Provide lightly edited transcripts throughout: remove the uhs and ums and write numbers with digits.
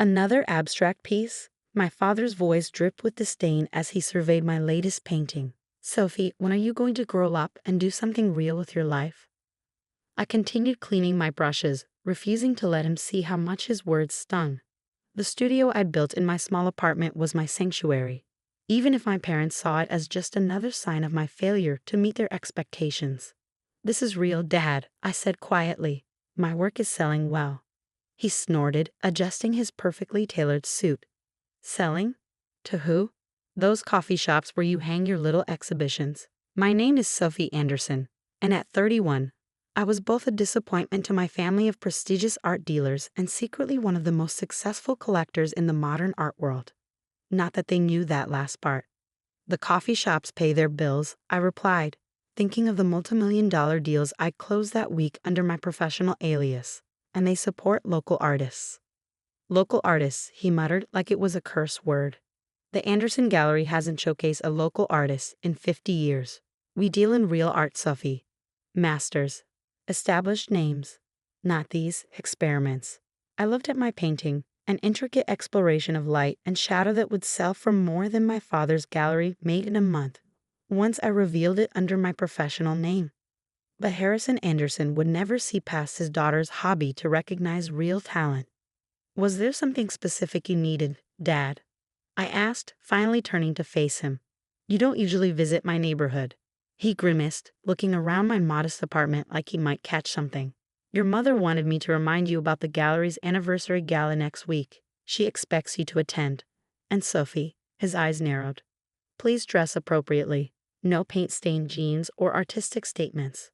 Another abstract piece? My father's voice dripped with disdain as he surveyed my latest painting. Sophie, when are you going to grow up and do something real with your life? I continued cleaning my brushes, refusing to let him see how much his words stung. The studio I'd built in my small apartment was my sanctuary, even if my parents saw it as just another sign of my failure to meet their expectations. This is real, Dad, I said quietly. My work is selling well. He snorted, adjusting his perfectly tailored suit. Selling? To who? Those coffee shops where you hang your little exhibitions. My name is Sophie Anderson, and at 31, I was both a disappointment to my family of prestigious art dealers and secretly one of the most successful collectors in the modern art world. Not that they knew that last part. The coffee shops pay their bills, I replied, thinking of the multimillion-dollar deals I closed that week under my professional alias, and they support local artists. Local artists, he muttered like it was a curse word. The Anderson Gallery hasn't showcased a local artist in 50 years. We deal in real art, Sophie. Masters. Established names. Not these experiments. I looked at my painting, an intricate exploration of light and shadow that would sell for more than my father's gallery made in a month, once I revealed it under my professional name. But Harrison Anderson would never see past his daughter's hobby to recognize real talent. Was there something specific you needed, Dad? I asked, finally turning to face him. You don't usually visit my neighborhood. He grimaced, looking around my modest apartment like he might catch something. Your mother wanted me to remind you about the gallery's anniversary gala next week. She expects you to attend. And Sophie, his eyes narrowed. Please dress appropriately. No paint-stained jeans or artistic statements.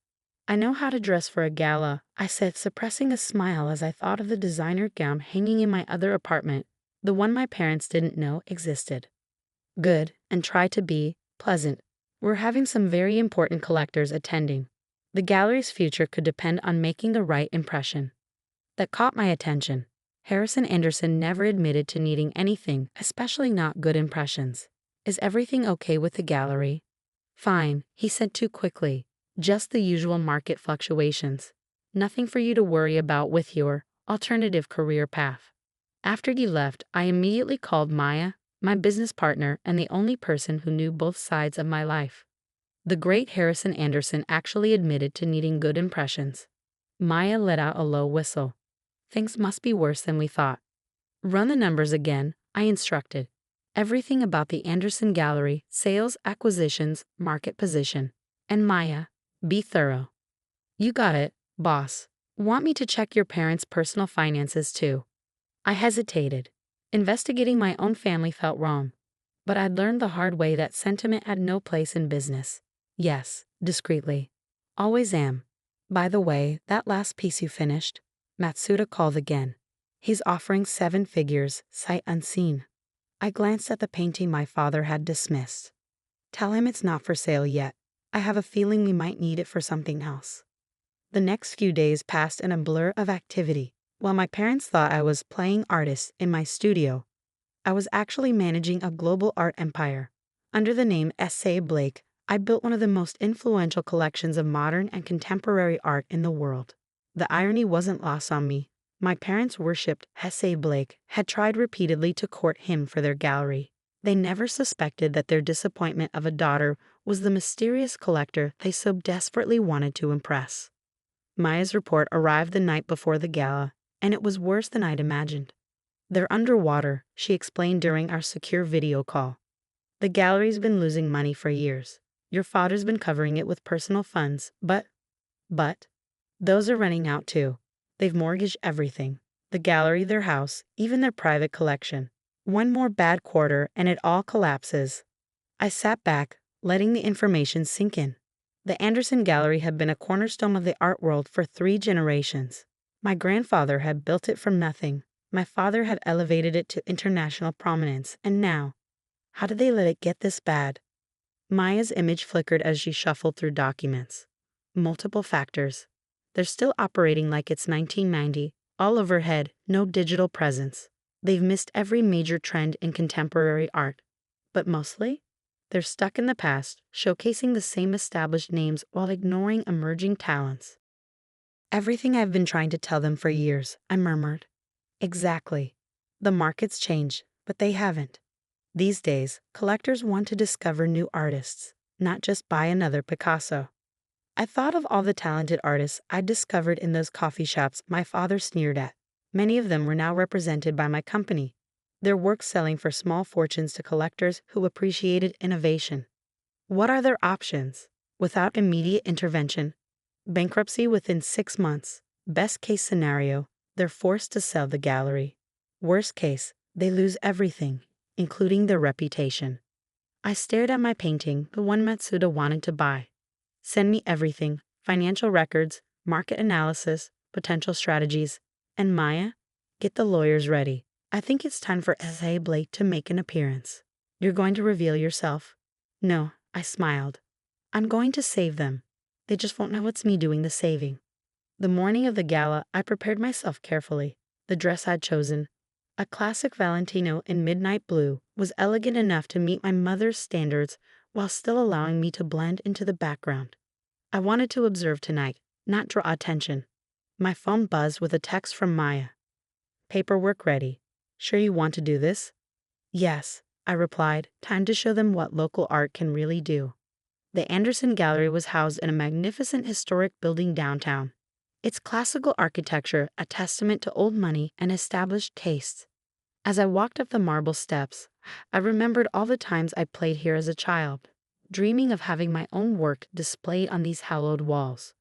I know how to dress for a gala, I said, suppressing a smile as I thought of the designer gown hanging in my other apartment, the one my parents didn't know existed. Good, and try to be pleasant. We're having some very important collectors attending. The gallery's future could depend on making the right impression. That caught my attention. Harrison Anderson never admitted to needing anything, especially not good impressions. Is everything okay with the gallery? Fine, he said too quickly. Just the usual market fluctuations. Nothing for you to worry about with your alternative career path. After you left, I immediately called Maya, my business partner and the only person who knew both sides of my life. The great Harrison Anderson actually admitted to needing good impressions. Maya let out a low whistle. Things must be worse than we thought. Run the numbers again, I instructed. Everything about the Anderson Gallery, sales, acquisitions, market position. And Maya, be thorough. You got it, boss. Want me to check your parents' personal finances too? I hesitated. Investigating my own family felt wrong. But I'd learned the hard way that sentiment had no place in business. Yes, discreetly. Always am. By the way, that last piece you finished, Matsuda called again. He's offering 7 figures, sight unseen. I glanced at the painting my father had dismissed. Tell him it's not for sale yet. I have a feeling we might need it for something else. The next few days passed in a blur of activity. While my parents thought I was playing artist in my studio, I was actually managing a global art empire. Under the name S.A. Blake, I built one of the most influential collections of modern and contemporary art in the world. The irony wasn't lost on me. My parents worshipped S.A. Blake, had tried repeatedly to court him for their gallery. They never suspected that their disappointment of a daughter was the mysterious collector they so desperately wanted to impress. Maya's report arrived the night before the gala, and it was worse than I'd imagined. They're underwater, she explained during our secure video call. The gallery's been losing money for years. Your father's been covering it with personal funds, but, those are running out too. They've mortgaged everything. The gallery, their house, even their private collection. One more bad quarter and it all collapses. I sat back, letting the information sink in. The Anderson Gallery had been a cornerstone of the art world for 3 generations. My grandfather had built it from nothing. My father had elevated it to international prominence, and now, how did they let it get this bad? Maya's image flickered as she shuffled through documents. Multiple factors. They're still operating like it's 1990, all overhead, no digital presence. They've missed every major trend in contemporary art. But mostly, they're stuck in the past, showcasing the same established names while ignoring emerging talents. Everything I've been trying to tell them for years, I murmured. Exactly. The markets change, but they haven't. These days, collectors want to discover new artists, not just buy another Picasso. I thought of all the talented artists I'd discovered in those coffee shops my father sneered at. Many of them were now represented by my company, their work selling for small fortunes to collectors who appreciated innovation. What are their options? Without immediate intervention, bankruptcy within 6 months. Best case scenario, they're forced to sell the gallery. Worst case, they lose everything, including their reputation. I stared at my painting, the one Matsuda wanted to buy. Send me everything: financial records, market analysis, potential strategies. And Maya, get the lawyers ready. I think it's time for S.A. Blake to make an appearance. You're going to reveal yourself? No, I smiled. I'm going to save them. They just won't know it's me doing the saving. The morning of the gala, I prepared myself carefully. The dress I'd chosen, a classic Valentino in midnight blue, was elegant enough to meet my mother's standards while still allowing me to blend into the background. I wanted to observe tonight, not draw attention. My phone buzzed with a text from Maya. Paperwork ready. Sure you want to do this? Yes, I replied. Time to show them what local art can really do. The Anderson Gallery was housed in a magnificent historic building downtown. Its classical architecture a testament to old money and established tastes. As I walked up the marble steps, I remembered all the times I played here as a child, dreaming of having my own work displayed on these hallowed walls.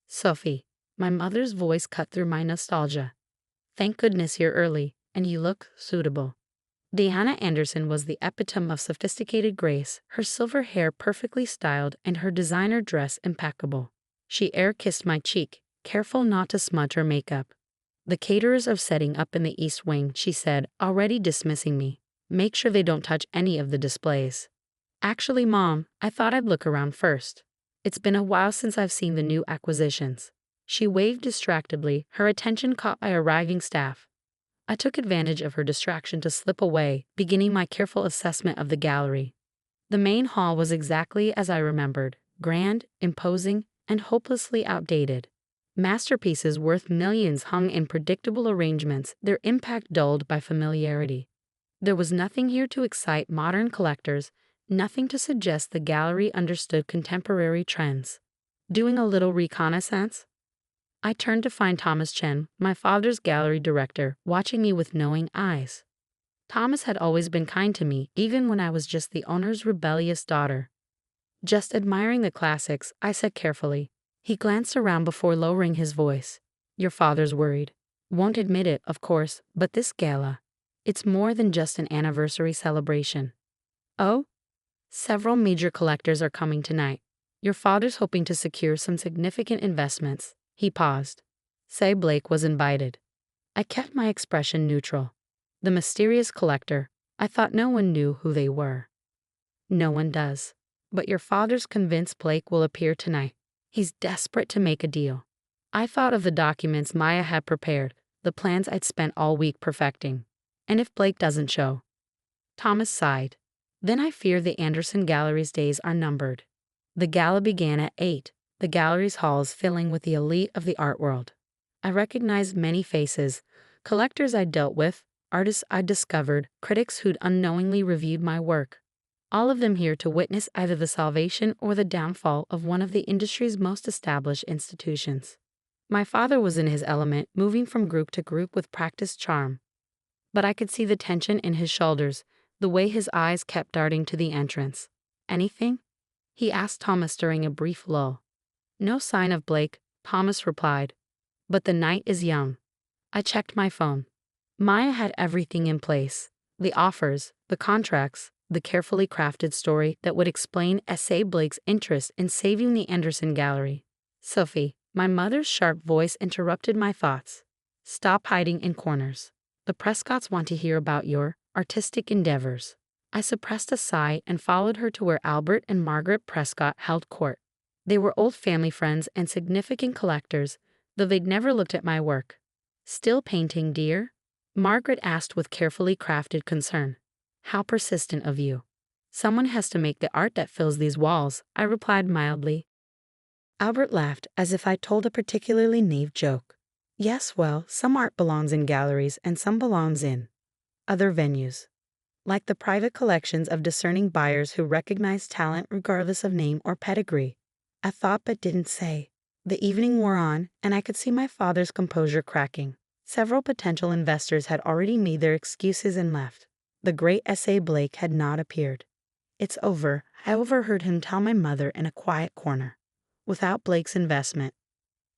Sophie, my mother's voice cut through my nostalgia. Thank goodness you're early, and you look suitable. Diana Anderson was the epitome of sophisticated grace, her silver hair perfectly styled and her designer dress impeccable. She air-kissed my cheek, careful not to smudge her makeup. The caterers are setting up in the East Wing, she said, already dismissing me. Make sure they don't touch any of the displays. Actually, Mom, I thought I'd look around first. It's been a while since I've seen the new acquisitions. She waved distractedly, her attention caught by arriving staff. I took advantage of her distraction to slip away, beginning my careful assessment of the gallery. The main hall was exactly as I remembered, grand, imposing, and hopelessly outdated. Masterpieces worth millions hung in predictable arrangements, their impact dulled by familiarity. There was nothing here to excite modern collectors, nothing to suggest the gallery understood contemporary trends. Doing a little reconnaissance? I turned to find Thomas Chen, my father's gallery director, watching me with knowing eyes. Thomas had always been kind to me, even when I was just the owner's rebellious daughter. Just admiring the classics, I said carefully. He glanced around before lowering his voice. Your father's worried. Won't admit it, of course, but this gala, it's more than just an anniversary celebration. Oh? Several major collectors are coming tonight. Your father's hoping to secure some significant investments. He paused. S.A. Blake was invited. I kept my expression neutral. The mysterious collector, I thought no one knew who they were. No one does. But your father's convinced Blake will appear tonight. He's desperate to make a deal. I thought of the documents Maya had prepared, the plans I'd spent all week perfecting. And if Blake doesn't show? Thomas sighed. Then I fear the Anderson Gallery's days are numbered. The gala began at 8. The gallery's halls filling with the elite of the art world. I recognized many faces, collectors I'd dealt with, artists I'd discovered, critics who'd unknowingly reviewed my work. All of them here to witness either the salvation or the downfall of one of the industry's most established institutions. My father was in his element, moving from group to group with practiced charm. But I could see the tension in his shoulders, the way his eyes kept darting to the entrance. Anything? He asked Thomas during a brief lull. No sign of Blake, Thomas replied. But the night is young. I checked my phone. Maya had everything in place. The offers, the contracts, the carefully crafted story that would explain S.A. Blake's interest in saving the Anderson Gallery. Sophie, my mother's sharp voice interrupted my thoughts. Stop hiding in corners. The Prescotts want to hear about your artistic endeavors. I suppressed a sigh and followed her to where Albert and Margaret Prescott held court. They were old family friends and significant collectors, though they'd never looked at my work. Still painting, dear? Margaret asked with carefully crafted concern. How persistent of you. Someone has to make the art that fills these walls, I replied mildly. Albert laughed as if I told a particularly naive joke. Yes, well, some art belongs in galleries and some belongs in other venues, like the private collections of discerning buyers who recognize talent regardless of name or pedigree. I thought but didn't say. The evening wore on, and I could see my father's composure cracking. Several potential investors had already made their excuses and left. The great S.A. Blake had not appeared. "It's over," I overheard him tell my mother in a quiet corner. "Without Blake's investment.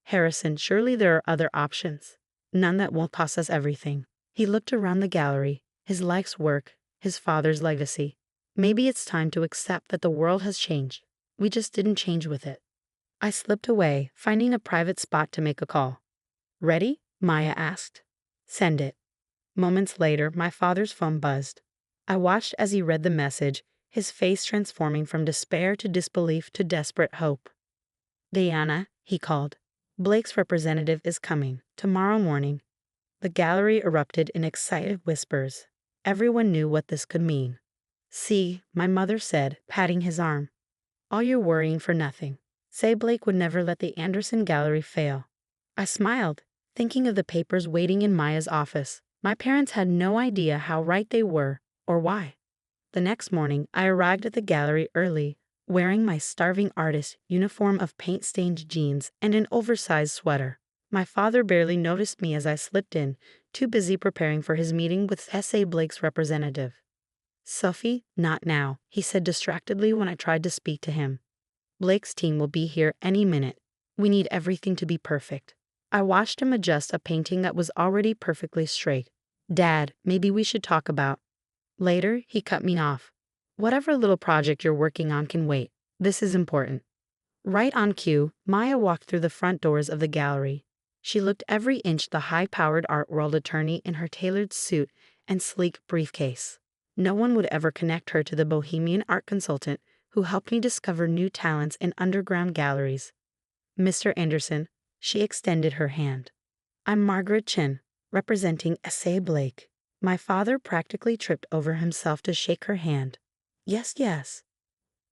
Harrison, surely there are other options. None that won't cost us everything." He looked around the gallery, his life's work, his father's legacy. "Maybe it's time to accept that the world has changed. We just didn't change with it." I slipped away, finding a private spot to make a call. "Ready?" Maya asked. "Send it." Moments later, my father's phone buzzed. I watched as he read the message, his face transforming from despair to disbelief to desperate hope. "Diana," he called. "Blake's representative is coming, tomorrow morning." The gallery erupted in excited whispers. Everyone knew what this could mean. "See," my mother said, patting his arm. "All your worrying for nothing. Say Blake would never let the Anderson Gallery fail." I smiled, thinking of the papers waiting in Maya's office. My parents had no idea how right they were, or why. The next morning, I arrived at the gallery early, wearing my starving artist uniform of paint-stained jeans and an oversized sweater. My father barely noticed me as I slipped in, too busy preparing for his meeting with S.A. Blake's representative. "Sophie, not now," he said distractedly when I tried to speak to him. "Blake's team will be here any minute. We need everything to be perfect." I watched him adjust a painting that was already perfectly straight. "Dad, maybe we should talk about—" Later, he cut me off. "Whatever little project you're working on can wait. This is important." Right on cue, Maya walked through the front doors of the gallery. She looked every inch the high-powered art world attorney in her tailored suit and sleek briefcase. No one would ever connect her to the bohemian art consultant who helped me discover new talents in underground galleries. "Mr. Anderson," she extended her hand. "I'm Margaret Chin, representing S.A. Blake." My father practically tripped over himself to shake her hand. "Yes, yes.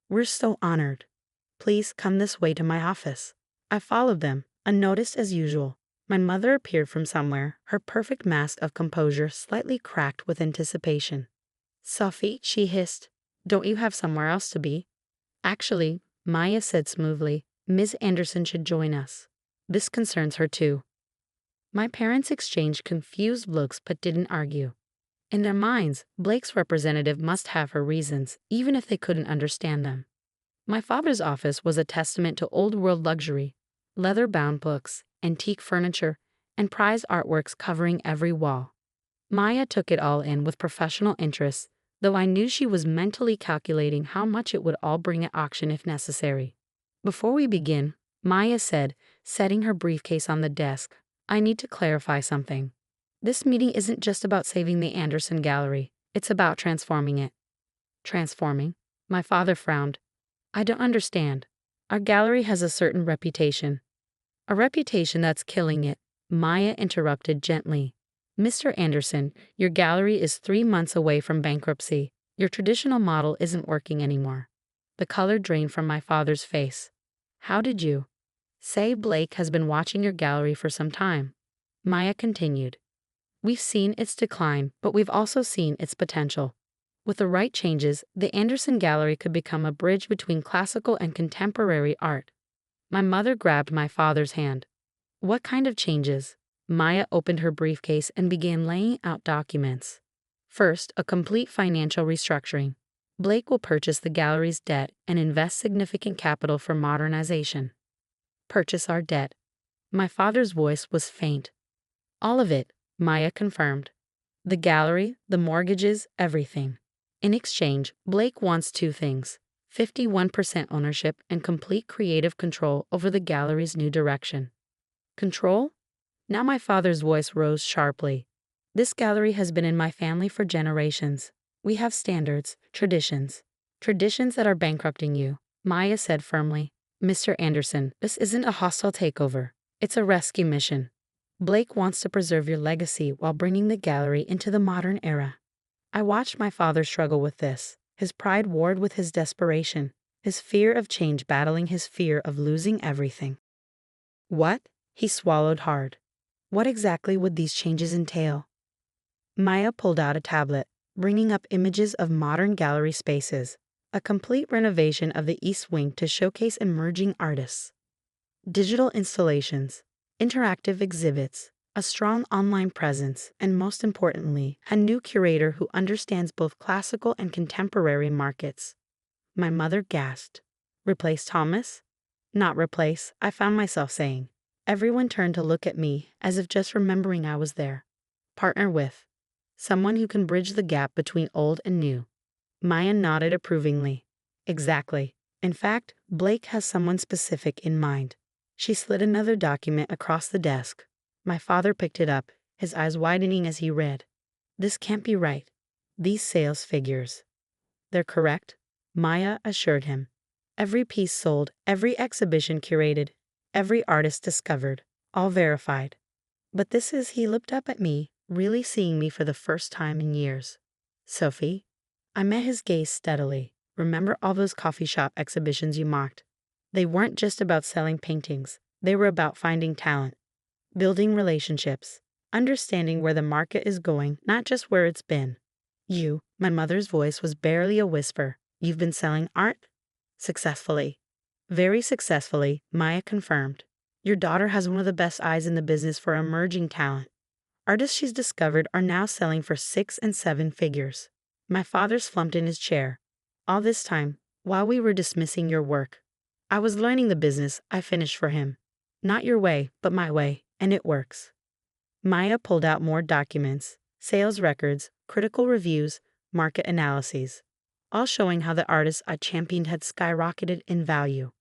We're so honored. Please come this way to my office." I followed them, unnoticed as usual. My mother appeared from somewhere, her perfect mask of composure slightly cracked with anticipation. "Sophie," she hissed, "don't you have somewhere else to be?" "Actually," Maya said smoothly, "Ms. Anderson should join us. This concerns her too." My parents exchanged confused looks but didn't argue. In their minds, Blake's representative must have her reasons, even if they couldn't understand them. My father's office was a testament to old-world luxury, leather-bound books, antique furniture, and prized artworks covering every wall. Maya took it all in with professional interest, though I knew she was mentally calculating how much it would all bring at auction if necessary. "Before we begin," Maya said, setting her briefcase on the desk, "I need to clarify something. This meeting isn't just about saving the Anderson Gallery, it's about transforming it." "Transforming?" My father frowned. "I don't understand. Our gallery has a certain reputation." "A reputation that's killing it," Maya interrupted gently. "Mr. Anderson, your gallery is 3 months away from bankruptcy. Your traditional model isn't working anymore." The color drained from my father's face. "How did you—" "Say Blake has been watching your gallery for some time," Maya continued. "We've seen its decline, but we've also seen its potential. With the right changes, the Anderson Gallery could become a bridge between classical and contemporary art." My mother grabbed my father's hand. "What kind of changes?" Maya opened her briefcase and began laying out documents. "First, a complete financial restructuring. Blake will purchase the gallery's debt and invest significant capital for modernization." "Purchase our debt." My father's voice was faint. "All of it," Maya confirmed. "The gallery, the mortgages, everything. In exchange, Blake wants 2 things: 51% ownership and complete creative control over the gallery's new direction." "Control?" Now my father's voice rose sharply. "This gallery has been in my family for generations. We have standards, traditions that are bankrupting you," Maya said firmly. "Mr. Anderson, this isn't a hostile takeover. It's a rescue mission. Blake wants to preserve your legacy while bringing the gallery into the modern era." I watched my father struggle with this, his pride warred with his desperation, his fear of change battling his fear of losing everything. "What?" He swallowed hard. "What exactly would these changes entail?" Maya pulled out a tablet, bringing up images of modern gallery spaces, a complete renovation of the East Wing to showcase emerging artists. Digital installations, interactive exhibits, a strong online presence, and most importantly, a new curator who understands both classical and contemporary markets. My mother gasped. Replace Thomas? Not replace, I found myself saying. Everyone turned to look at me, as if just remembering I was there. Partner with. Someone who can bridge the gap between old and new. Maya nodded approvingly. Exactly. In fact, Blake has someone specific in mind. She slid another document across the desk. My father picked it up, his eyes widening as he read. This can't be right. These sales figures. They're correct, Maya assured him. Every piece sold, every exhibition curated, every artist discovered, all verified. But this is, he looked up at me, really seeing me for the first time in years. Sophie? I met his gaze steadily. Remember all those coffee shop exhibitions you mocked? They weren't just about selling paintings. They were about finding talent, building relationships, understanding where the market is going, not just where it's been. You, my mother's voice was barely a whisper. You've been selling art? Successfully. Very successfully, Maya confirmed. Your daughter has one of the best eyes in the business for emerging talent. Artists she's discovered are now selling for 6 and 7 figures. My father slumped in his chair. All this time, while we were dismissing your work, I was learning the business. I finished for him. Not your way, but my way, and it works. Maya pulled out more documents, sales records, critical reviews, market analyses, all showing how the artists I championed had skyrocketed in value.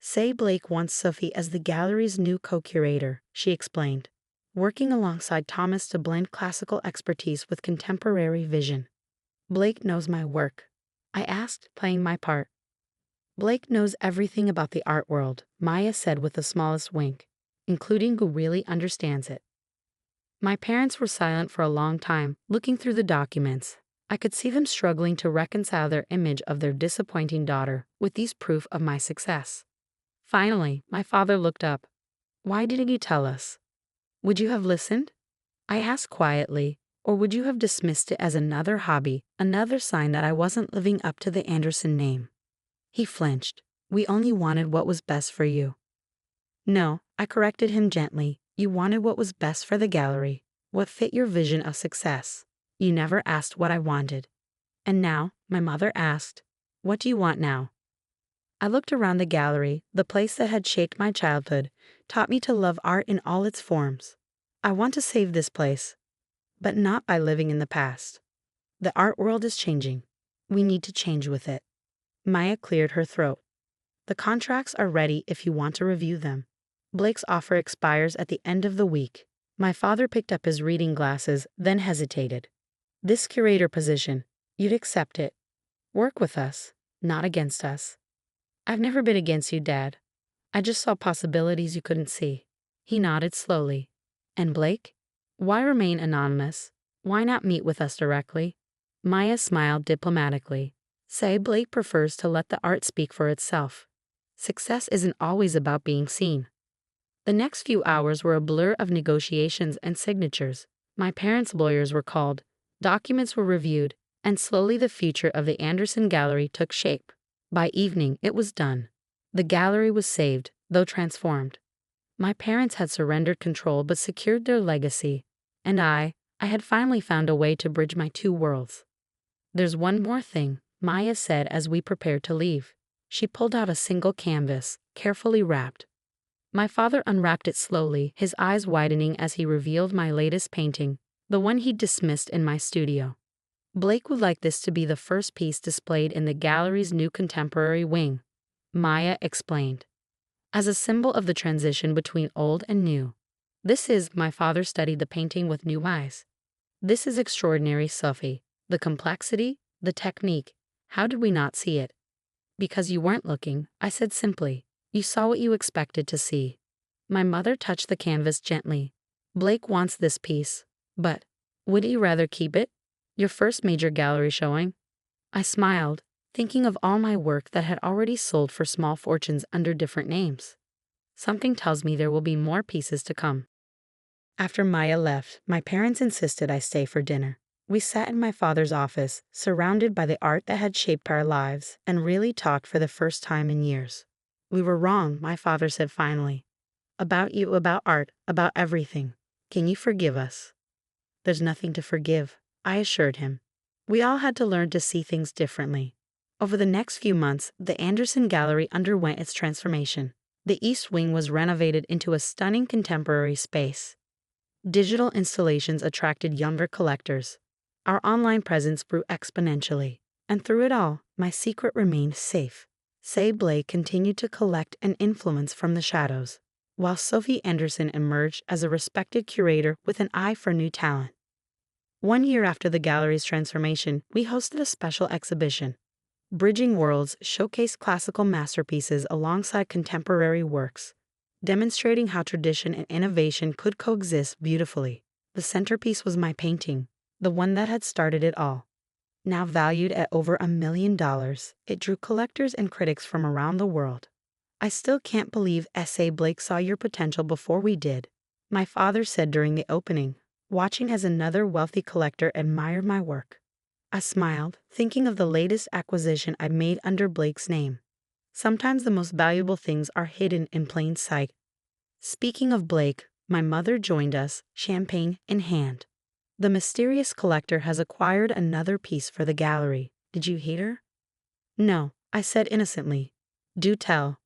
Say Blake wants Sophie as the gallery's new co-curator, she explained, working alongside Thomas to blend classical expertise with contemporary vision. Blake knows my work, I asked, playing my part. Blake knows everything about the art world, Maya said with the smallest wink, including who really understands it. My parents were silent for a long time, looking through the documents. I could see them struggling to reconcile their image of their disappointing daughter with these proof of my success. Finally, my father looked up. Why didn't you tell us? Would you have listened? I asked quietly, or would you have dismissed it as another hobby, another sign that I wasn't living up to the Anderson name? He flinched. We only wanted what was best for you. No, I corrected him gently. You wanted what was best for the gallery, what fit your vision of success. You never asked what I wanted. And now, my mother asked, what do you want now? I looked around the gallery, the place that had shaped my childhood, taught me to love art in all its forms. I want to save this place, but not by living in the past. The art world is changing. We need to change with it. Maya cleared her throat. The contracts are ready if you want to review them. Blake's offer expires at the end of the week. My father picked up his reading glasses, then hesitated. This curator position, you'd accept it. Work with us, not against us. I've never been against you, Dad. I just saw possibilities you couldn't see. He nodded slowly. And Blake? Why remain anonymous? Why not meet with us directly? Maya smiled diplomatically. Say Blake prefers to let the art speak for itself. Success isn't always about being seen. The next few hours were a blur of negotiations and signatures. My parents' lawyers were called, documents were reviewed, and slowly the future of the Anderson Gallery took shape. By evening, it was done. The gallery was saved, though transformed. My parents had surrendered control but secured their legacy, and I had finally found a way to bridge my two worlds. There's one more thing, Maya said as we prepared to leave. She pulled out a single canvas, carefully wrapped. My father unwrapped it slowly, his eyes widening as he revealed my latest painting, the one he'd dismissed in my studio. Blake would like this to be the first piece displayed in the gallery's new contemporary wing, Maya explained, as a symbol of the transition between old and new. This is, my father studied the painting with new eyes. This is extraordinary, Sophie. The complexity, the technique. How did we not see it? Because you weren't looking, I said simply. You saw what you expected to see. My mother touched the canvas gently. Blake wants this piece, but would he rather keep it? Your first major gallery showing? I smiled, thinking of all my work that had already sold for small fortunes under different names. Something tells me there will be more pieces to come. After Maya left, my parents insisted I stay for dinner. We sat in my father's office, surrounded by the art that had shaped our lives, and really talked for the first time in years. We were wrong, my father said finally. About you, about art, about everything. Can you forgive us? There's nothing to forgive, I assured him. We all had to learn to see things differently. Over the next few months, the Anderson Gallery underwent its transformation. The East Wing was renovated into a stunning contemporary space. Digital installations attracted younger collectors. Our online presence grew exponentially. And through it all, my secret remained safe. Say Blake continued to collect and influence from the shadows, while Sophie Anderson emerged as a respected curator with an eye for new talent. 1 year after the gallery's transformation, we hosted a special exhibition. Bridging Worlds showcased classical masterpieces alongside contemporary works, demonstrating how tradition and innovation could coexist beautifully. The centerpiece was my painting, the one that had started it all. Now valued at over $1 million, it drew collectors and critics from around the world. I still can't believe S.A. Blake saw your potential before we did, my father said during the opening, watching as another wealthy collector admired my work. I smiled, thinking of the latest acquisition I'd made under Blake's name. Sometimes the most valuable things are hidden in plain sight. Speaking of Blake, my mother joined us, champagne in hand. The mysterious collector has acquired another piece for the gallery. Did you hear? No, I said innocently. Do tell.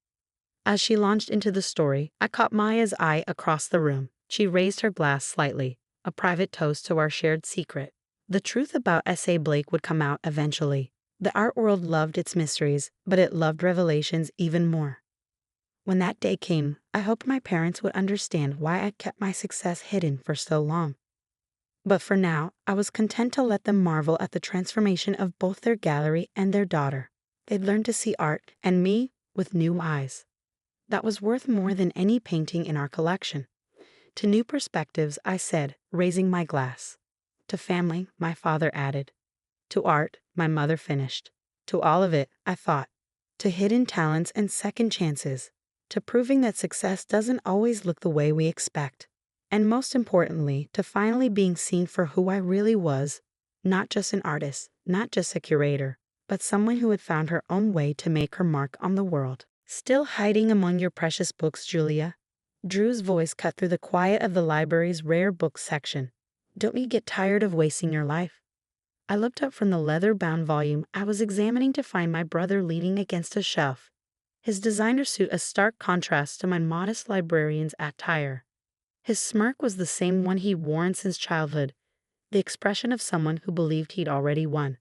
As she launched into the story, I caught Maya's eye across the room. She raised her glass slightly, a private toast to our shared secret. The truth about S.A. Blake would come out eventually. The art world loved its mysteries, but it loved revelations even more. When that day came, I hoped my parents would understand why I kept my success hidden for so long. But for now, I was content to let them marvel at the transformation of both their gallery and their daughter. They'd learned to see art, and me, with new eyes. That was worth more than any painting in our collection. To new perspectives, I said, raising my glass. To family, my father added. To art, my mother finished. To all of it, I thought. To hidden talents and second chances. To proving that success doesn't always look the way we expect. And most importantly, to finally being seen for who I really was. Not just an artist, not just a curator, but someone who had found her own way to make her mark on the world. Still hiding among your precious books, Julia? Drew's voice cut through the quiet of the library's rare books section. Don't you get tired of wasting your life? I looked up from the leather-bound volume I was examining to find my brother leaning against a shelf, his designer suit a stark contrast to my modest librarian's attire. His smirk was the same one he'd worn since childhood, the expression of someone who believed he'd already won.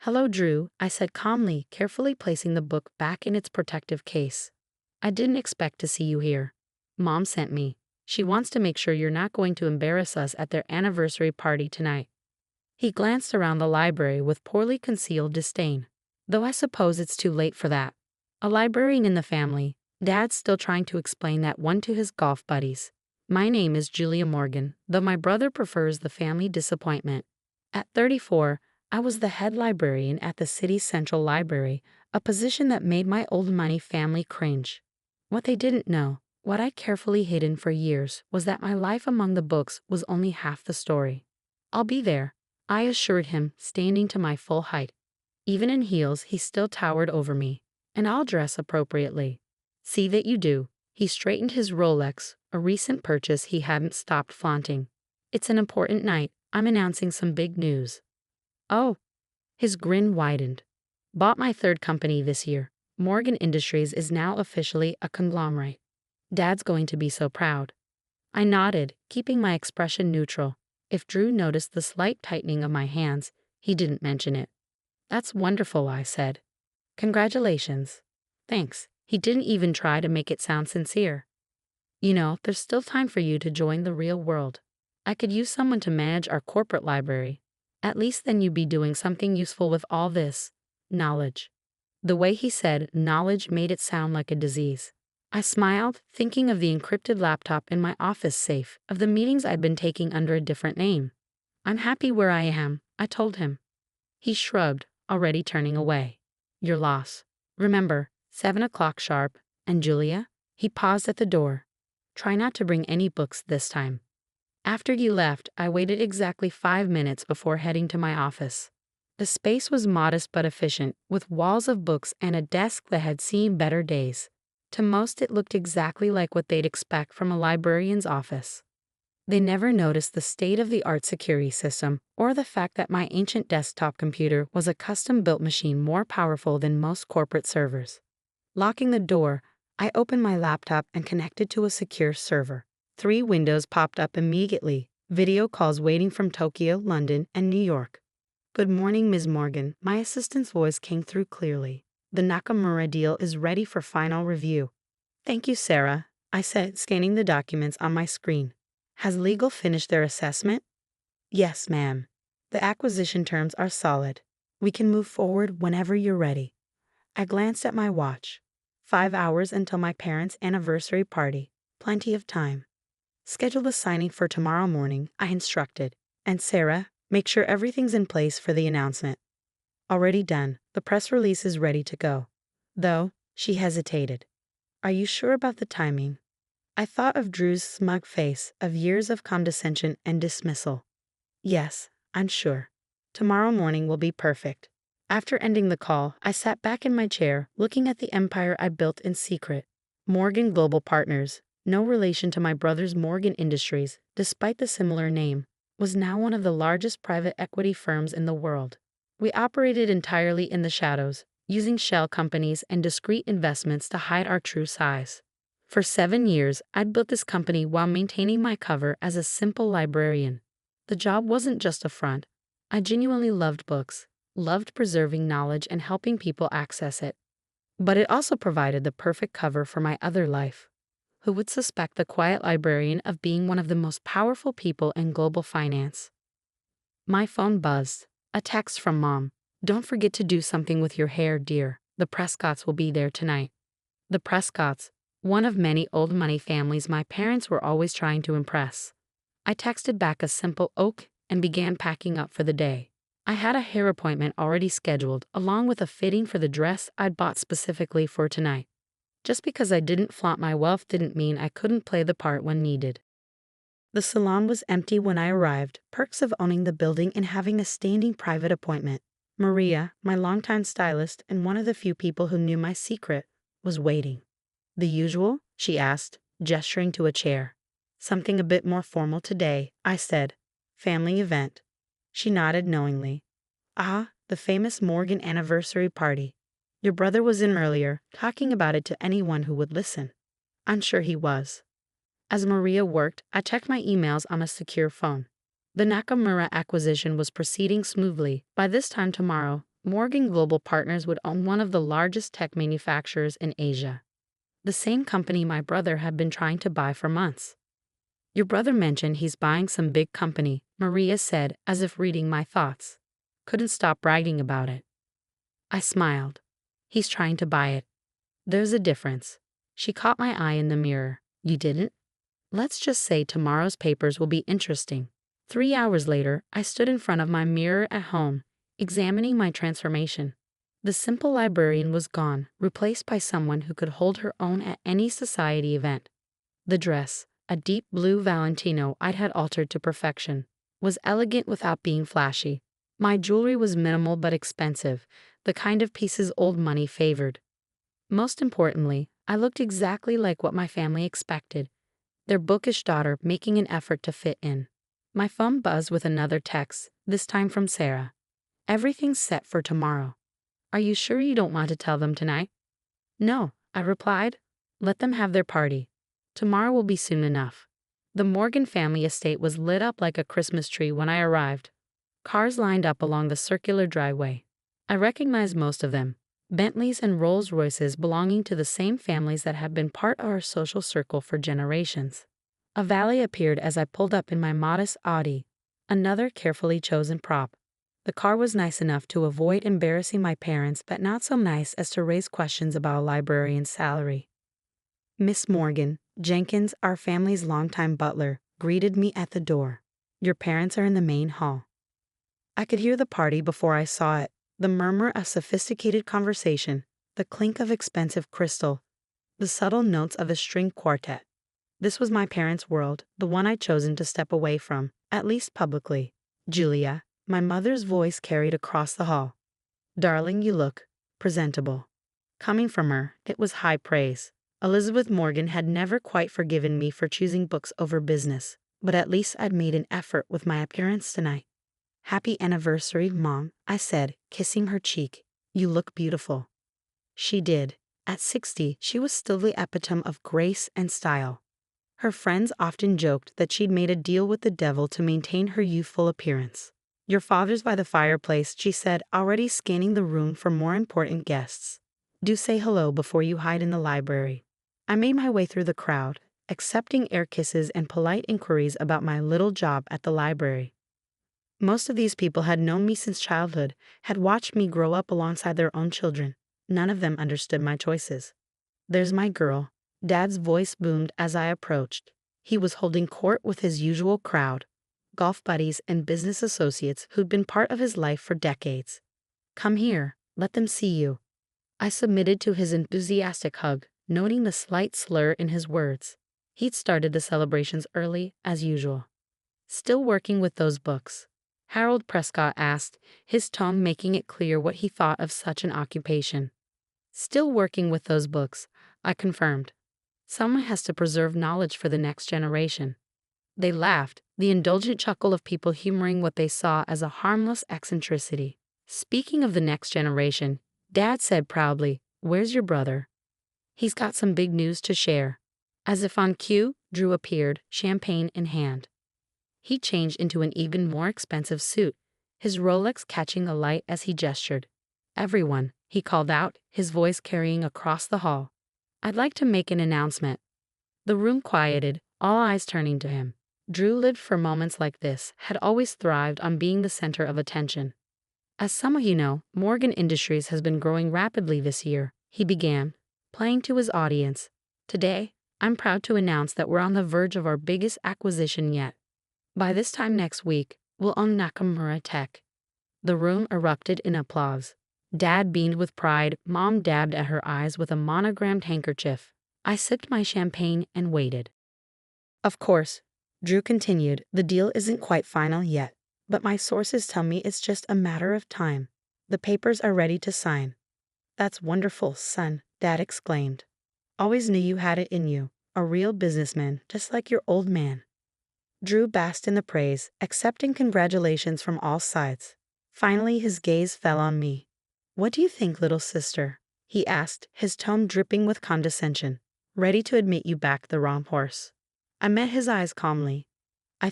Hello, Drew, I said calmly, carefully placing the book back in its protective case. I didn't expect to see you here. Mom sent me. She wants to make sure you're not going to embarrass us at their anniversary party tonight. He glanced around the library with poorly concealed disdain. Though I suppose it's too late for that. A librarian in the family, Dad's still trying to explain that one to his golf buddies. My name is Julia Morgan, though my brother prefers the family disappointment. At 34, I was the head librarian at the city's central library, a position that made my old money family cringe. What they didn't know, what I'd carefully hidden for years, was that my life among the books was only half the story. I'll be there, I assured him, standing to my full height. Even in heels, he still towered over me. And I'll dress appropriately. See that you do. He straightened his Rolex, a recent purchase he hadn't stopped flaunting. It's an important night. I'm announcing some big news. Oh. His grin widened. Bought my third company this year. Morgan Industries is now officially a conglomerate. Dad's going to be so proud. I nodded, keeping my expression neutral. If Drew noticed the slight tightening of my hands, he didn't mention it. That's wonderful, I said. Congratulations. Thanks. He didn't even try to make it sound sincere. You know, there's still time for you to join the real world. I could use someone to manage our corporate library. At least then you'd be doing something useful with all this knowledge. The way he said knowledge made it sound like a disease. I smiled, thinking of the encrypted laptop in my office safe, of the meetings I'd been taking under a different name. I'm happy where I am, I told him. He shrugged, already turning away. Your loss. Remember, 7 o'clock sharp, and Julia? He paused at the door. Try not to bring any books this time. After you left, I waited exactly 5 minutes before heading to my office. The space was modest but efficient, with walls of books and a desk that had seen better days. To most, it looked exactly like what they'd expect from a librarian's office. They never noticed the state-of-the-art security system or the fact that my ancient desktop computer was a custom-built machine more powerful than most corporate servers. Locking the door, I opened my laptop and connected to a secure server. 3 windows popped up immediately, video calls waiting from Tokyo, London, and New York. "Good morning, Ms. Morgan," my assistant's voice came through clearly. "The Nakamura deal is ready for final review." "Thank you, Sarah," I said, scanning the documents on my screen. "Has legal finished their assessment?" "Yes, ma'am. The acquisition terms are solid. We can move forward whenever you're ready." I glanced at my watch. 5 hours until my parents' anniversary party. Plenty of time. "Schedule the signing for tomorrow morning," I instructed. "And Sarah, make sure everything's in place for the announcement." "Already done. The press release is ready to go." Though, she hesitated. "Are you sure about the timing?" I thought of Drew's smug face, of years of condescension and dismissal. "Yes, I'm sure. Tomorrow morning will be perfect." After ending the call, I sat back in my chair, looking at the empire I built in secret. Morgan Global Partners, no relation to my brother's Morgan Industries, despite the similar name, was now one of the largest private equity firms in the world. We operated entirely in the shadows, using shell companies and discrete investments to hide our true size. For 7 years, I'd built this company while maintaining my cover as a simple librarian. The job wasn't just a front. I genuinely loved books, loved preserving knowledge and helping people access it. But it also provided the perfect cover for my other life. Who would suspect the quiet librarian of being one of the most powerful people in global finance? My phone buzzed. A text from Mom. "Don't forget to do something with your hair, dear. The Prescotts will be there tonight." The Prescotts, one of many old money families my parents were always trying to impress. I texted back a simple "OK" and began packing up for the day. I had a hair appointment already scheduled, along with a fitting for the dress I'd bought specifically for tonight. Just because I didn't flaunt my wealth didn't mean I couldn't play the part when needed. The salon was empty when I arrived, perks of owning the building and having a standing private appointment. Maria, my longtime stylist and one of the few people who knew my secret, was waiting. "The usual?" she asked, gesturing to a chair. "Something a bit more formal today," I said. "Family event." She nodded knowingly. "Ah, the famous Morgan anniversary party. Your brother was in earlier, talking about it to anyone who would listen." I'm sure he was. As Maria worked, I checked my emails on a secure phone. The Nakamura acquisition was proceeding smoothly. By this time tomorrow, Morgan Global Partners would own one of the largest tech manufacturers in Asia. The same company my brother had been trying to buy for months. "Your brother mentioned he's buying some big company," Maria said, as if reading my thoughts. Couldn't stop bragging about it. I smiled. "He's trying to buy it. There's a difference." She caught my eye in the mirror. "You didn't?" "Let's just say tomorrow's papers will be interesting." 3 hours later, I stood in front of my mirror at home, examining my transformation. The simple librarian was gone, replaced by someone who could hold her own at any society event. The dress, a deep blue Valentino I'd had altered to perfection, was elegant without being flashy. My jewelry was minimal but expensive, the kind of pieces old money favored. Most importantly, I looked exactly like what my family expected, their bookish daughter making an effort to fit in. My phone buzzed with another text, this time from Sarah. "Everything's set for tomorrow. Are you sure you don't want to tell them tonight?" "No," I replied. "Let them have their party. Tomorrow will be soon enough." The Morgan family estate was lit up like a Christmas tree when I arrived. Cars lined up along the circular driveway. I recognized most of them, Bentleys and Rolls-Royces belonging to the same families that had been part of our social circle for generations. A valet appeared as I pulled up in my modest Audi, another carefully chosen prop. The car was nice enough to avoid embarrassing my parents, but not so nice as to raise questions about a librarian's salary. Miss Morgan, Jenkins, our family's longtime butler, greeted me at the door. "Your parents are in the main hall." I could hear the party before I saw it, the murmur of sophisticated conversation, the clink of expensive crystal, the subtle notes of a string quartet. This was my parents' world, the one I'd chosen to step away from, at least publicly. Julia, my mother's voice carried across the hall. Darling, you look presentable. Coming from her, it was high praise. Elizabeth Morgan had never quite forgiven me for choosing books over business, but at least I'd made an effort with my appearance tonight. Happy anniversary, Mom, I said, kissing her cheek. You look beautiful. She did. At 60, she was still the epitome of grace and style. Her friends often joked that she'd made a deal with the devil to maintain her youthful appearance. Your father's by the fireplace, she said, already scanning the room for more important guests. Do say hello before you hide in the library. I made my way through the crowd, accepting air kisses and polite inquiries about my little job at the library. Most of these people had known me since childhood, had watched me grow up alongside their own children. None of them understood my choices. There's my girl. Dad's voice boomed as I approached. He was holding court with his usual crowd, golf buddies and business associates who'd been part of his life for decades. Come here, let them see you. I submitted to his enthusiastic hug, noting the slight slur in his words. He'd started the celebrations early, as usual. Still working with those books? Harold Prescott asked, his tone making it clear what he thought of such an occupation. Still working with those books, I confirmed. Someone has to preserve knowledge for the next generation. They laughed, the indulgent chuckle of people humoring what they saw as a harmless eccentricity. Speaking of the next generation, Dad said proudly, "Where's your brother? He's got some big news to share." As if on cue, Drew appeared, champagne in hand. He changed into an even more expensive suit, his Rolex catching the light as he gestured. "Everyone," he called out, his voice carrying across the hall. "I'd like to make an announcement." The room quieted, all eyes turning to him. Drew lived for moments like this, had always thrived on being the center of attention. "As some of you know, Morgan Industries has been growing rapidly this year," he began, playing to his audience. "Today, I'm proud to announce that we're on the verge of our biggest acquisition yet. By this time next week, we'll own Nakamura Tech." The room erupted in applause. Dad beamed with pride, Mom dabbed at her eyes with a monogrammed handkerchief. I sipped my champagne and waited. "Of course," Drew continued, "the deal isn't quite final yet, but my sources tell me it's just a matter of time. The papers are ready to sign." "That's wonderful, son," Dad exclaimed. "Always knew you had it in you, a real businessman, just like your old man." Drew basked in the praise, accepting congratulations from all sides. Finally, his gaze fell on me. "What do you think, little sister?" he asked, his tone dripping with condescension. "Ready to admit you backed the wrong horse." I met his eyes calmly. I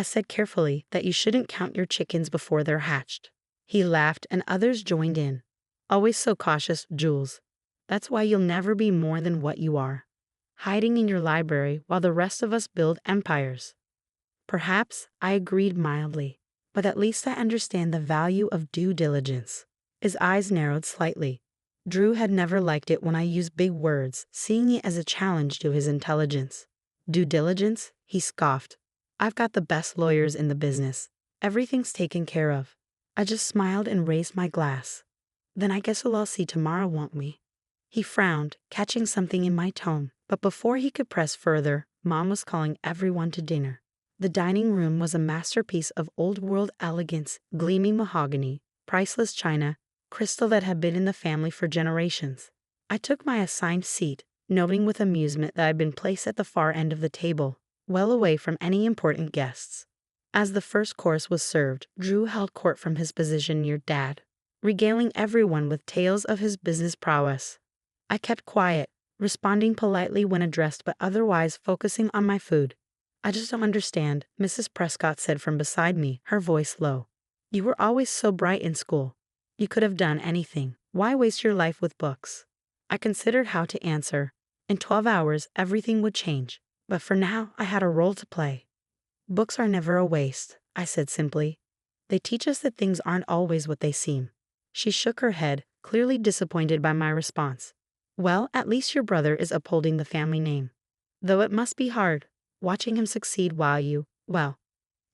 said carefully, "that you shouldn't count your chickens before they're hatched." He laughed and others joined in. "Always so cautious, Jules. That's why you'll never be more than what you are. Hiding in your library while the rest of us build empires." Perhaps, I agreed mildly, but at least I understand the value of due diligence. His eyes narrowed slightly. Drew had never liked it when I used big words, seeing it as a challenge to his intelligence. "Due diligence?" he scoffed. "I've got the best lawyers in the business. Everything's taken care of." I just smiled and raised my glass. "Then I guess we'll all see tomorrow, won't we?" He frowned, catching something in my tone, but before he could press further, Mom was calling everyone to dinner. The dining room was a masterpiece of old-world elegance, gleaming mahogany, priceless china, crystal that had been in the family for generations. I took my assigned seat, noting with amusement that I'd been placed at the far end of the table, well away from any important guests. As the first course was served, Drew held court from his position near Dad, regaling everyone with tales of his business prowess. I kept quiet, responding politely when addressed but otherwise focusing on my food. "I just don't understand," Mrs. Prescott said from beside me, her voice low. "You were always so bright in school. You could have done anything. Why waste your life with books?" I considered how to answer. In 12 hours, everything would change. But for now, I had a role to play. "Books are never a waste," I said simply. "They teach us that things aren't always what they seem." She shook her head, clearly disappointed by my response. "Well, at least your brother is upholding the family name. Though it must be hard, watching him succeed while well,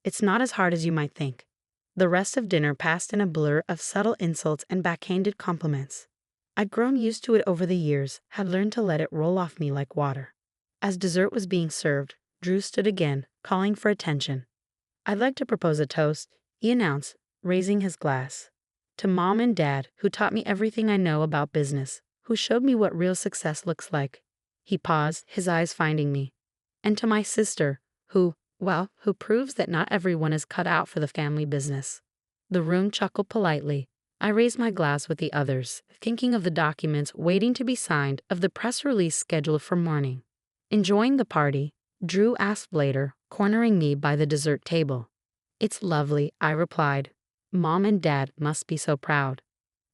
it's not as hard as you might think." The rest of dinner passed in a blur of subtle insults and backhanded compliments. I'd grown used to it over the years, had learned to let it roll off me like water. As dessert was being served, Drew stood again, calling for attention. "I'd like to propose a toast," he announced, raising his glass. "To Mom and Dad, who taught me everything I know about business, who showed me what real success looks like." He paused, his eyes finding me. "And to my sister, who proves that not everyone is cut out for the family business." The room chuckled politely. I raised my glass with the others, thinking of the documents waiting to be signed, of the press release scheduled for morning. "Enjoying the party?" Drew asked later, cornering me by the dessert table. "It's lovely," I replied. "Mom and Dad must be so proud."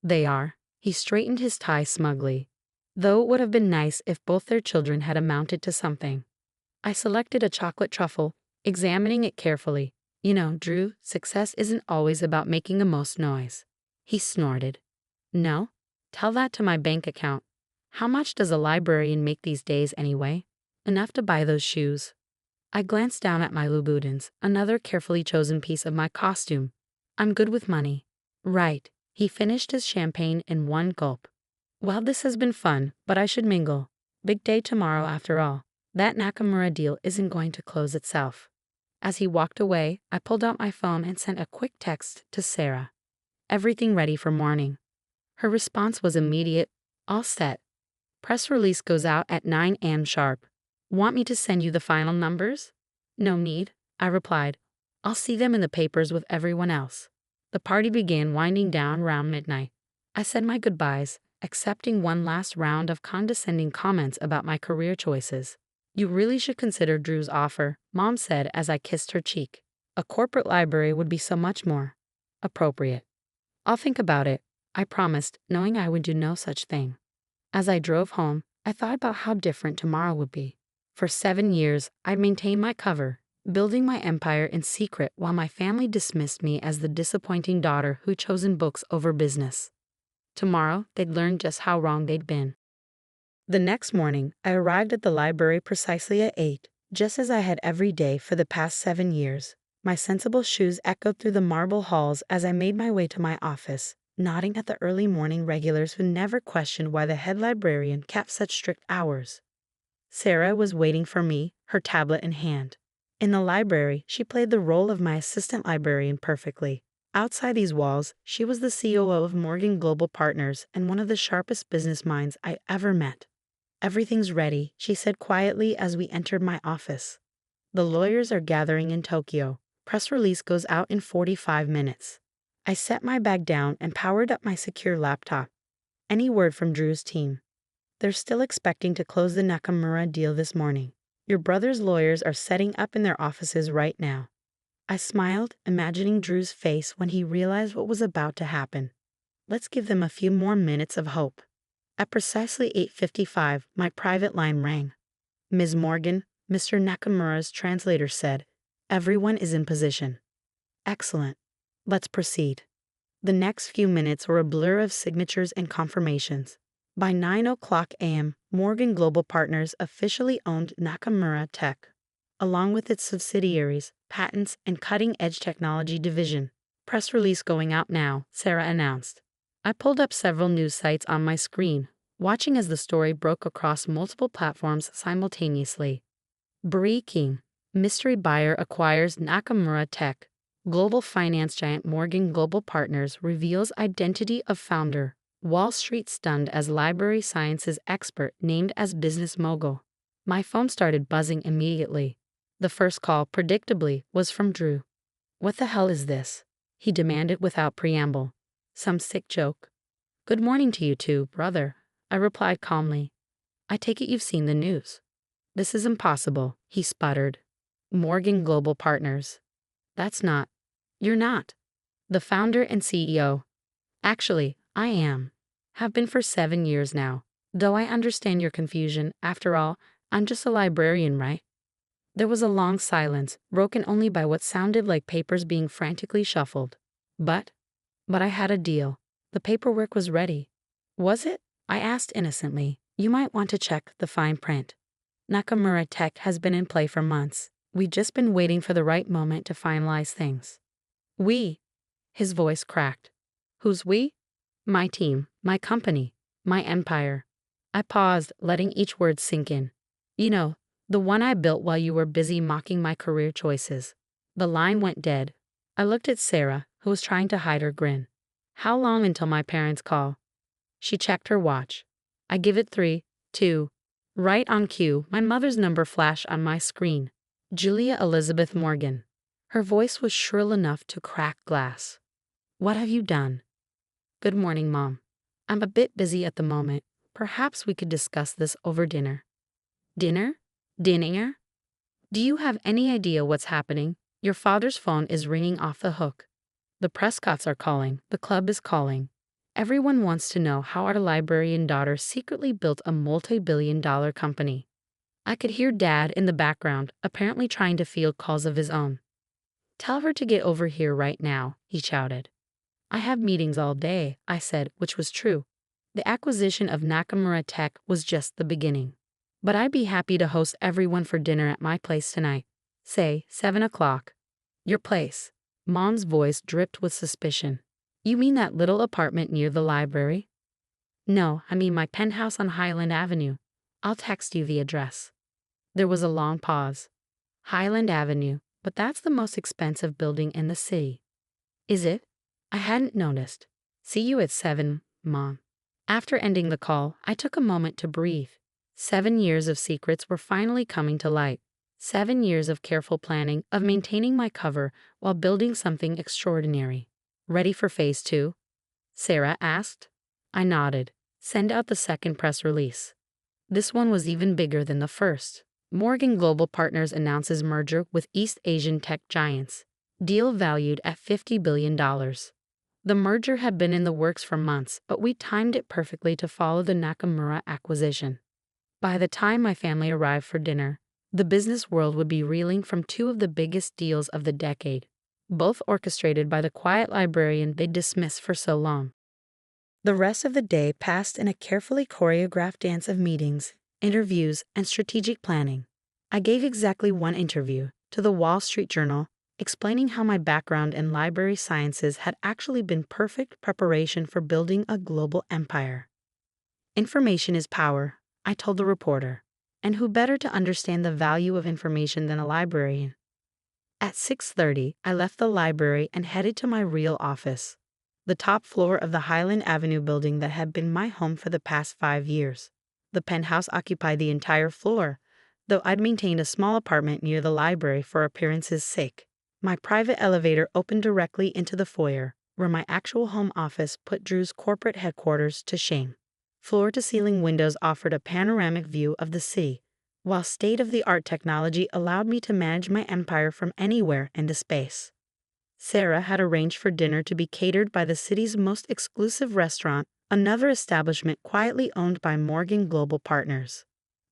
"They are." He straightened his tie smugly. "Though it would have been nice if both their children had amounted to something." I selected a chocolate truffle, examining it carefully. "You know, Drew, success isn't always about making the most noise." He snorted. "No? Tell that to my bank account. How much does a librarian make these days anyway?" "Enough to buy those shoes." I glanced down at my Louboutins, another carefully chosen piece of my costume. "I'm good with money." "Right." He finished his champagne in one gulp. "Well, this has been fun, but I should mingle. Big day tomorrow after all. That Nakamura deal isn't going to close itself." As he walked away, I pulled out my phone and sent a quick text to Sarah. "Everything ready for morning." Her response was immediate. "All set. Press release goes out at 9 a.m. sharp. Want me to send you the final numbers?" "No need," I replied. "I'll see them in the papers with everyone else." The party began winding down around midnight. I said my goodbyes, accepting one last round of condescending comments about my career choices. "You really should consider Drew's offer," Mom said as I kissed her cheek. "A corporate library would be so much more appropriate." "I'll think about it," I promised, knowing I would do no such thing. As I drove home, I thought about how different tomorrow would be. For 7 years, I'd maintained my cover, building my empire in secret while my family dismissed me as the disappointing daughter who'd chosen books over business. Tomorrow, they'd learn just how wrong they'd been. The next morning, I arrived at the library precisely at 8, just as I had every day for the past 7 years. My sensible shoes echoed through the marble halls as I made my way to my office, nodding at the early morning regulars who never questioned why the head librarian kept such strict hours. Sarah was waiting for me, her tablet in hand. In the library, she played the role of my assistant librarian perfectly. Outside these walls, she was the COO of Morgan Global Partners and one of the sharpest business minds I ever met. "Everything's ready," she said quietly as we entered my office. "The lawyers are gathering in Tokyo. Press release goes out in 45 minutes. I set my bag down and powered up my secure laptop. "Any word from Drew's team?" "They're still expecting to close the Nakamura deal this morning. Your brother's lawyers are setting up in their offices right now." I smiled, imagining Drew's face when he realized what was about to happen. Let's give them a few more minutes of hope. At precisely 8:55, my private line rang. "Ms. Morgan," Mr. Nakamura's translator said, "everyone is in position." "Excellent. Let's proceed." The next few minutes were a blur of signatures and confirmations. By 9 a.m., Morgan Global Partners officially owned Nakamura Tech, along with its subsidiaries, patents, and cutting-edge technology division. "Press release going out now," Sarah announced. I pulled up several news sites on my screen, watching as the story broke across multiple platforms simultaneously. Breaking: mystery buyer acquires Nakamura Tech. Global finance giant Morgan Global Partners reveals identity of founder. Wall Street stunned as library sciences expert named as business mogul. My phone started buzzing immediately. The first call, predictably, was from Drew. "What the hell is this?" he demanded without preamble. "Some sick joke?" "Good morning to you too, brother," I replied calmly. "I take it you've seen the news." "This is impossible," he sputtered. "Morgan Global Partners. That's not. You're not. The founder and CEO. Actually, I am. Have been for 7 years now. Though I understand your confusion, after all, I'm just a librarian, right?" There was a long silence, broken only by what sounded like papers being frantically shuffled. But I had a deal. The paperwork was ready. "Was it?" I asked innocently. "You might want to check the fine print. Nakamura Tech has been in play for months. We've just been waiting for the right moment to finalize things." "We?" His voice cracked. "Who's we?" "My team, my company, my empire." I paused, letting each word sink in. "You know, The one I built while you were busy mocking my career choices. The line went dead. I looked at Sarah, who was trying to hide her grin. How long until my parents call? She checked her watch. I give it 3, 2. Right on cue, my mother's number flashed on my screen. Julia Elizabeth Morgan. Her voice was shrill enough to crack glass. What have you done? Good morning, Mom. I'm a bit busy at the moment. Perhaps we could discuss this over dinner. Dinner? Dinner? Do you have any idea what's happening? Your father's phone is ringing off the hook. The Prescotts are calling. The club is calling. Everyone wants to know how our librarian daughter secretly built a multi-billion-dollar company. I could hear Dad in the background, apparently trying to field calls of his own. Tell her to get over here right now, he shouted. I have meetings all day, I said, which was true. The acquisition of Nakamura Tech was just the beginning. But I'd be happy to host everyone for dinner at my place tonight. Say, 7 o'clock. Your place. Mom's voice dripped with suspicion. You mean that little apartment near the library? No, I mean my penthouse on Highland Avenue. I'll text you the address. There was a long pause. Highland Avenue, but that's the most expensive building in the city. Is it? I hadn't noticed. See you at 7, Mom. After ending the call, I took a moment to breathe. 7 years of secrets were finally coming to light. 7 years of careful planning, of maintaining my cover while building something extraordinary. Ready for phase 2? Sarah asked. I nodded. Send out the second press release. This one was even bigger than the first. Morgan Global Partners announces merger with East Asian tech giants. Deal valued at $50 billion. The merger had been in the works for months, but we timed it perfectly to follow the Nakamura acquisition. By the time my family arrived for dinner, the business world would be reeling from 2 of the biggest deals of the decade, both orchestrated by the quiet librarian they'd dismissed for so long. The rest of the day passed in a carefully choreographed dance of meetings, interviews, and strategic planning. I gave exactly 1 interview to the Wall Street Journal, explaining how my background in library sciences had actually been perfect preparation for building a global empire. Information is power, I told the reporter, and who better to understand the value of information than a librarian? At 6:30, I left the library and headed to my real office, the top floor of the Highland Avenue building that had been my home for the past 5 years. The penthouse occupied the entire floor, though I'd maintained a small apartment near the library for appearance's sake. My private elevator opened directly into the foyer, where my actual home office put Drew's corporate headquarters to shame. Floor-to-ceiling windows offered a panoramic view of the city, while state-of-the-art technology allowed me to manage my empire from anywhere into space. Sarah had arranged for dinner to be catered by the city's most exclusive restaurant, another establishment quietly owned by Morgan Global Partners.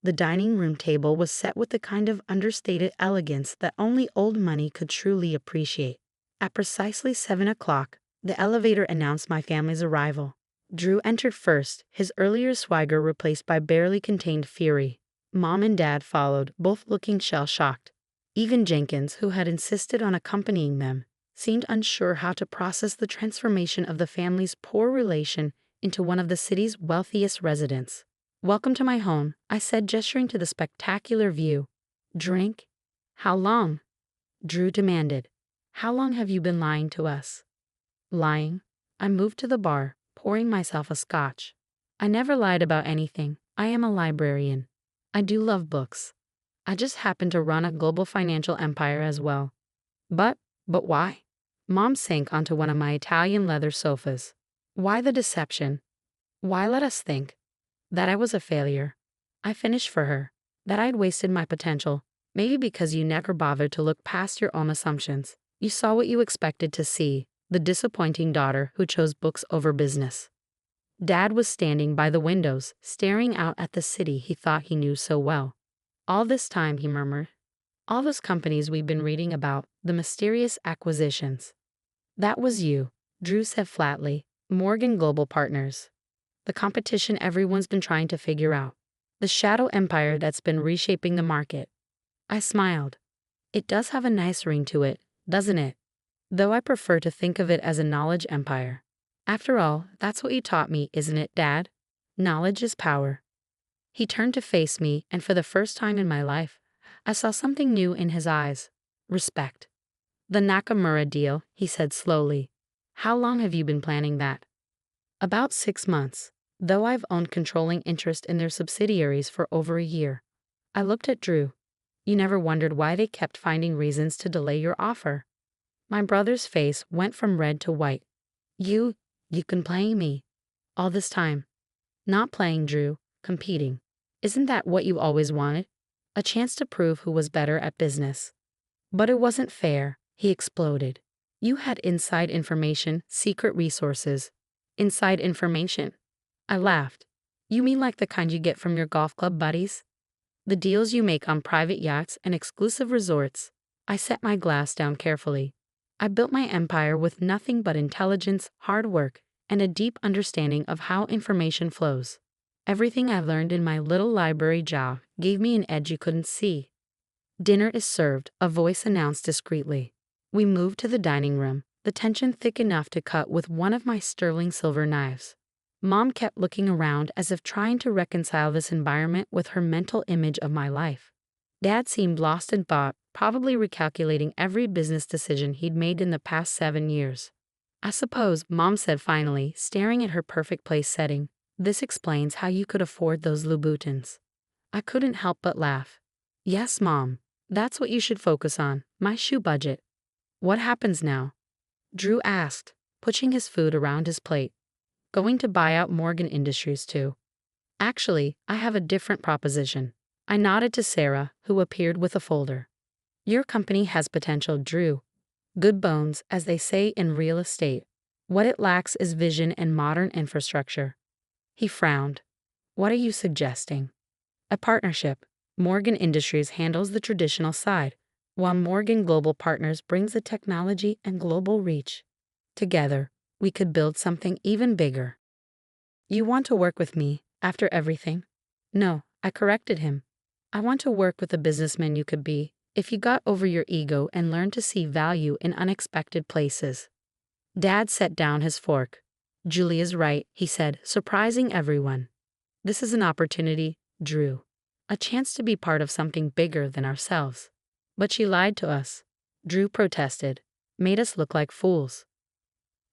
The dining room table was set with the kind of understated elegance that only old money could truly appreciate. At precisely 7 o'clock, the elevator announced my family's arrival. Drew entered first, his earlier swagger replaced by barely contained fury. Mom and Dad followed, both looking shell-shocked. Even Jenkins, who had insisted on accompanying them, seemed unsure how to process the transformation of the family's poor relation into one of the city's wealthiest residents. Welcome to my home, I said, gesturing to the spectacular view. Drink? How long? Drew demanded. How long have you been lying to us? Lying? I moved to the bar, pouring myself a scotch. I never lied about anything. I am a librarian. I do love books. I just happen to run a global financial empire as well. But why? Mom sank onto one of my Italian leather sofas. Why the deception? Why let us think that I was a failure? I finished for her, that I'd wasted my potential, maybe because you never bothered to look past your own assumptions. You saw what you expected to see, the disappointing daughter who chose books over business. Dad was standing by the windows, staring out at the city he thought he knew so well. All this time, he murmured. All those companies we've been reading about, the mysterious acquisitions. That was you, Drew said flatly. Morgan Global Partners. The competition everyone's been trying to figure out. The shadow empire that's been reshaping the market. I smiled. It does have a nice ring to it, doesn't it? Though I prefer to think of it as a knowledge empire. After all, that's what you taught me, isn't it, Dad? Knowledge is power. He turned to face me, and for the first time in my life, I saw something new in his eyes. Respect. The Nakamura deal, he said slowly. How long have you been planning that? About 6 months, though I've owned controlling interest in their subsidiaries for over a year. I looked at Drew. You never wondered why they kept finding reasons to delay your offer. My brother's face went from red to white. You've been playing me. All this time. Not playing, Drew, competing. Isn't that what you always wanted? A chance to prove who was better at business. But it wasn't fair, he exploded. You had inside information, secret resources. Inside information. I laughed. You mean like the kind you get from your golf club buddies? The deals you make on private yachts and exclusive resorts. I set my glass down carefully. I built my empire with nothing but intelligence, hard work, and a deep understanding of how information flows. Everything I learned in my little library job gave me an edge you couldn't see. Dinner is served, a voice announced discreetly. We moved to the dining room, the tension thick enough to cut with one of my sterling silver knives. Mom kept looking around as if trying to reconcile this environment with her mental image of my life. Dad seemed lost in thought, probably recalculating every business decision he'd made in the past 7 years. I suppose, Mom said finally, staring at her perfect place setting, this explains how you could afford those Louboutins. I couldn't help but laugh. Yes, Mom. That's what you should focus on, my shoe budget. What happens now? Drew asked, pushing his food around his plate. Going to buy out Morgan Industries too. Actually, I have a different proposition. I nodded to Sarah, who appeared with a folder. Your company has potential, Drew. Good bones, as they say in real estate. What it lacks is vision and modern infrastructure. He frowned. What are you suggesting? A partnership. Morgan Industries handles the traditional side, while Morgan Global Partners brings the technology and global reach. Together, we could build something even bigger. You want to work with me, after everything? No, I corrected him. I want to work with the businessman you could be, if you got over your ego and learned to see value in unexpected places. Dad set down his fork. Julia's right, he said, surprising everyone. This is an opportunity, Drew. A chance to be part of something bigger than ourselves. But she lied to us. Drew protested. Made us look like fools.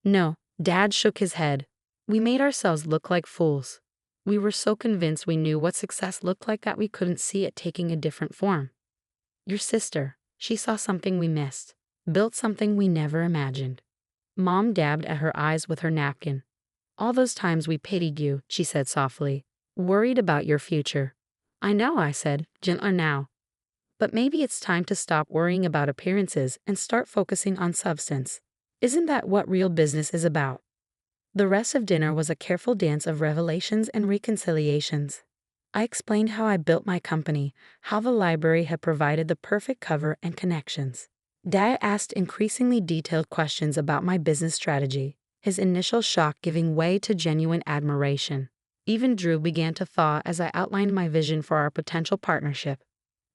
No, Dad shook his head. We made ourselves look like fools. We were so convinced we knew what success looked like that we couldn't see it taking a different form. Your sister, she saw something we missed. Built something we never imagined. Mom dabbed at her eyes with her napkin. All those times we pitied you, she said softly. Worried about your future. I know, I said, gentler now. But maybe it's time to stop worrying about appearances and start focusing on substance. Isn't that what real business is about? The rest of dinner was a careful dance of revelations and reconciliations. I explained how I built my company, how the library had provided the perfect cover and connections. Dad asked increasingly detailed questions about my business strategy, his initial shock giving way to genuine admiration. Even Drew began to thaw as I outlined my vision for our potential partnership.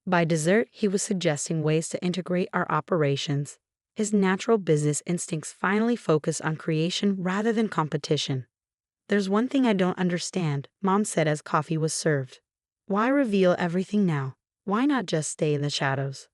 By dessert, he was suggesting ways to integrate our operations. His natural business instincts finally focused on creation rather than competition. There's one thing I don't understand, Mom said as coffee was served. Why reveal everything now? Why not just stay in the shadows?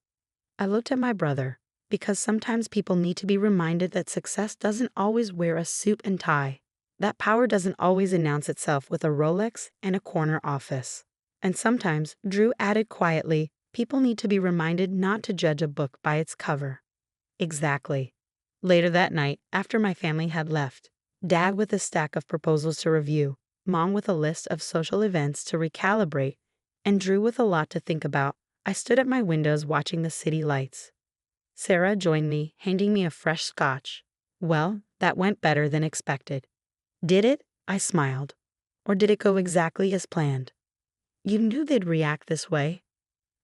I looked at my brother, because sometimes people need to be reminded that success doesn't always wear a suit and tie. That power doesn't always announce itself with a Rolex and a corner office. And sometimes, Drew added quietly, people need to be reminded not to judge a book by its cover. Exactly. Later that night, after my family had left, Dad with a stack of proposals to review, Mom with a list of social events to recalibrate, and Drew with a lot to think about, I stood at my windows watching the city lights. Sarah joined me, handing me a fresh scotch. Well, that went better than expected. Did it? I smiled. Or did it go exactly as planned? You knew they'd react this way.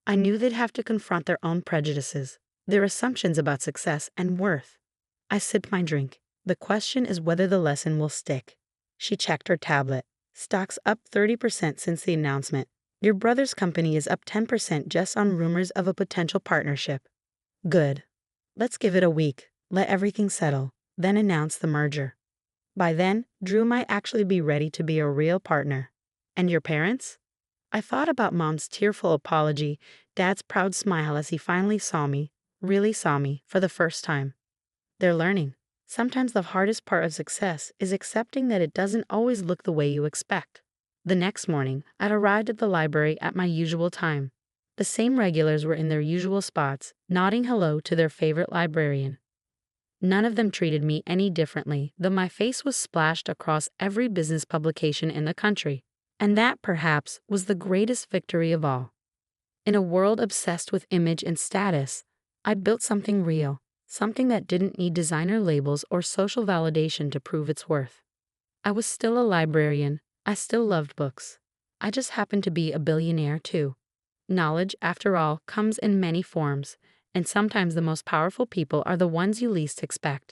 I knew they'd have to confront their own prejudices, their assumptions about success and worth. I sipped my drink. The question is whether the lesson will stick. She checked her tablet. Stocks up 30% since the announcement. Your brother's company is up 10% just on rumors of a potential partnership. Good. Let's give it a week, let everything settle, then announce the merger. By then, Drew might actually be ready to be a real partner. And your parents? I thought about Mom's tearful apology, Dad's proud smile as he finally saw me, really saw me, for the first time. They're learning. Sometimes the hardest part of success is accepting that it doesn't always look the way you expect. The next morning, I'd arrived at the library at my usual time. The same regulars were in their usual spots, nodding hello to their favorite librarian. None of them treated me any differently, though my face was splashed across every business publication in the country. And that, perhaps, was the greatest victory of all. In a world obsessed with image and status, I built something real, something that didn't need designer labels or social validation to prove its worth. I was still a librarian. I still loved books. I just happened to be a billionaire, too. Knowledge, after all, comes in many forms, and sometimes the most powerful people are the ones you least expect.